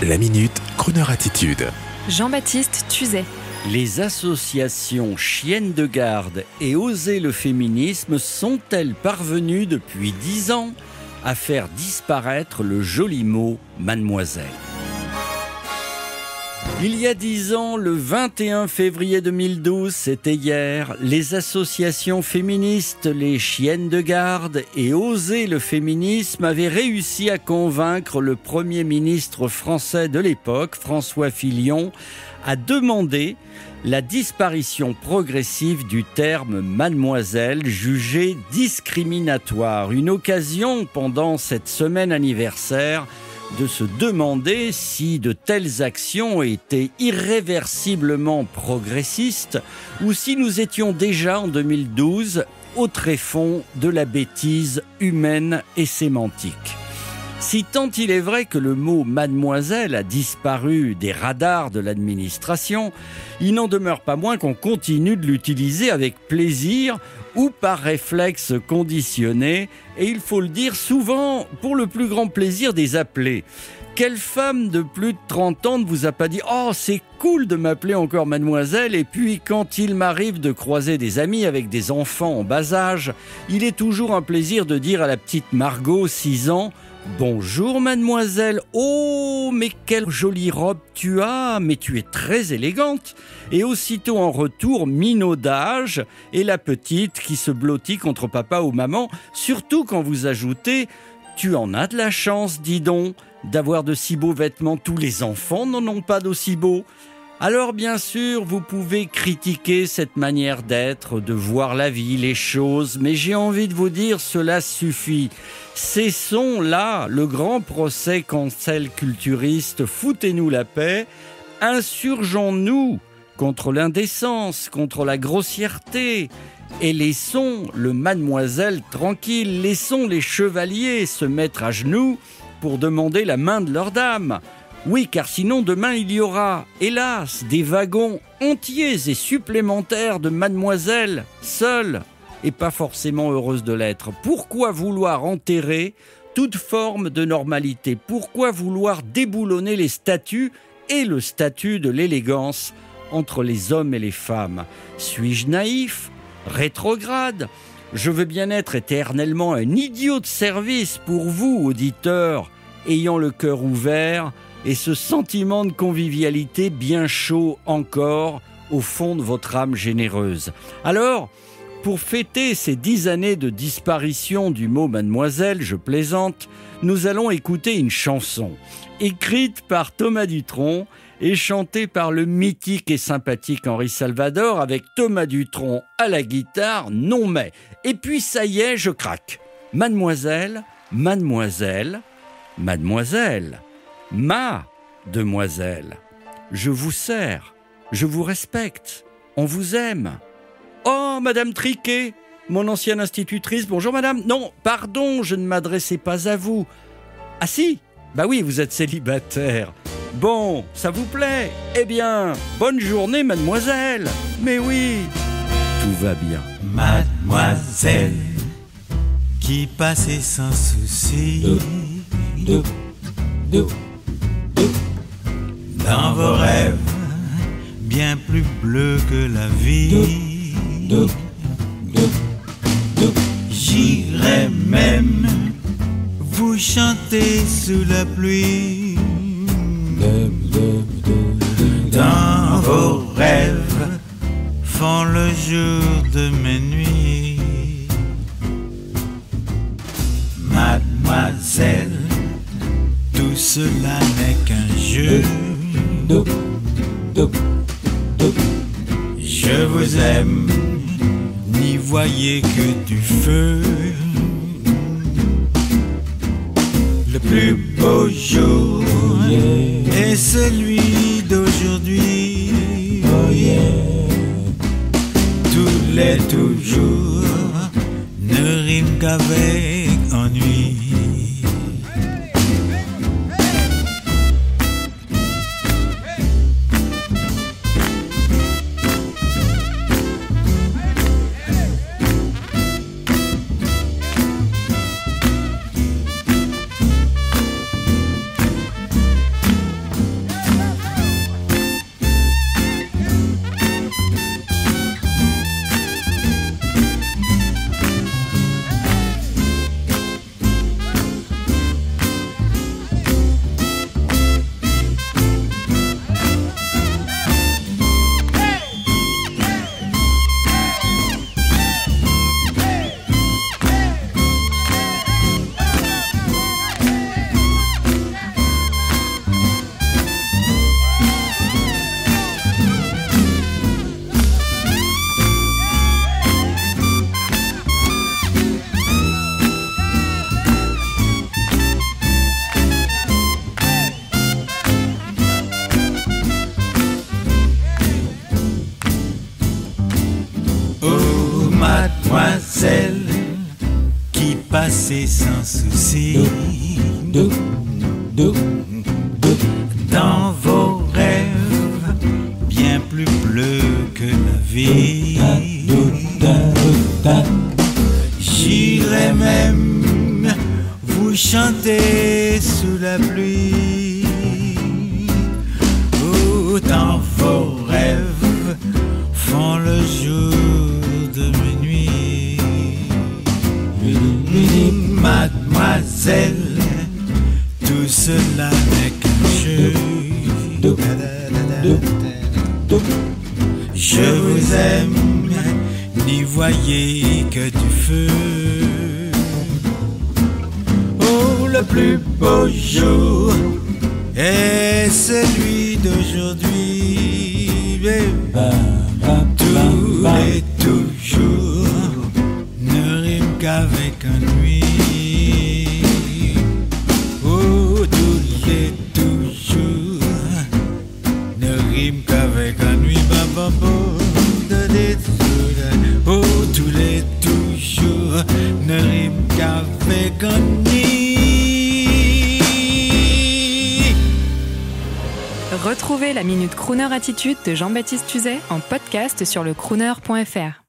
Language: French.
La Minute, Kroneur Attitude. Jean-Baptiste Tuzet. Les associations Chiennes de Garde et Oser le féminisme sont-elles parvenues depuis 10 ans à faire disparaître le joli mot mademoiselle ? Il y a 10 ans, le 21 février 2012, c'était hier, les associations féministes, les Chiennes de Garde et Oser le féminisme avaient réussi à convaincre le Premier ministre français de l'époque, François Fillon, à demander la disparition progressive du terme mademoiselle, jugé discriminatoire. Une occasion, pendant cette semaine anniversaire, de se demander si de telles actions étaient irréversiblement progressistes ou si nous étions déjà en 2012 au tréfonds de la bêtise humaine et sémantique. Si tant il est vrai que le mot mademoiselle a disparu des radars de l'administration, il n'en demeure pas moins qu'on continue de l'utiliser avec plaisir ou par réflexe conditionné, et il faut le dire souvent pour le plus grand plaisir des appelés. Quelle femme de plus de 30 ans ne vous a pas dit « Oh, c'est cool de m'appeler encore mademoiselle » et puis quand il m'arrive de croiser des amis avec des enfants en bas âge, il est toujours un plaisir de dire à la petite Margot, 6 ans, « Bonjour mademoiselle, oh mais quelle jolie robe tu as, mais tu es très élégante » et aussitôt en retour minaudage et la petite qui se blottit contre papa ou maman, surtout quand vous ajoutez « Tu en as de la chance, dis donc, d'avoir de si beaux vêtements, tous les enfants n'en ont pas d'aussi beaux » Alors bien sûr, vous pouvez critiquer cette manière d'être, de voir la vie, les choses, mais j'ai envie de vous dire, cela suffit. Cessons là le grand procès cancel culturiste, foutez-nous la paix, insurgeons-nous contre l'indécence, contre la grossièreté, et laissons le mademoiselle tranquille, laissons les chevaliers se mettre à genoux pour demander la main de leur dame. Oui, car sinon demain il y aura, hélas, des wagons entiers et supplémentaires de mademoiselles seules et pas forcément heureuses de l'être. Pourquoi vouloir enterrer toute forme de normalité ? Pourquoi vouloir déboulonner les statuts et le statut de l'élégance entre les hommes et les femmes ? Suis-je naïf ? Rétrograde ? Je veux bien être éternellement un idiot de service pour vous, auditeurs, ayant le cœur ouvert et ce sentiment de convivialité bien chaud encore au fond de votre âme généreuse. Alors, pour fêter ces 10 années de disparition du mot mademoiselle, je plaisante, nous allons écouter une chanson écrite par Thomas Dutronc et chantée par le mythique et sympathique Henri Salvador avec Thomas Dutronc à la guitare, non mais. Et puis ça y est, je craque. Mademoiselle, mademoiselle, mademoiselle. Ma demoiselle, je vous sers, je vous respecte, on vous aime. Oh, Madame Triquet, mon ancienne institutrice, bonjour Madame. Non, pardon, je ne m'adressais pas à vous. Ah si, bah oui, vous êtes célibataire. Bon, ça vous plaît ? Eh bien, bonne journée Mademoiselle. Mais oui, tout va bien. Mademoiselle, qui passait sans souci dans vos rêves, bien plus bleus que la vie. J'irai même vous chanter sous la pluie. Dans vos rêves font le jour de mes nuits. Mademoiselle, tout cela n'est qu'un jeu. Je vous aime, n'y voyez que du feu. Le plus beau jour est celui d'aujourd'hui. Tous les toujours ne riment qu'avec ennui. danser sans souci. Dans vos rêves, bien plus bleus que la vie. J'irai même vous chanter sous la pluie. Oh, dans vos rêves font le jour de minuit. Mademoiselle, tout cela n'est qu'un jeu. Je vous aime, n'y voyez que du feu. Oh, le plus beau jour est celui d'aujourd'hui. Tous et toujours ne rime qu'avec ennui. Oh, tous et toujours ne rime qu'avec ennui. Oh, tous les toujours ne rime qu'avec ennui. Retrouvez la Minute Crooner Attitude de Jean-Baptiste Tuzet en podcast sur le crooner.fr.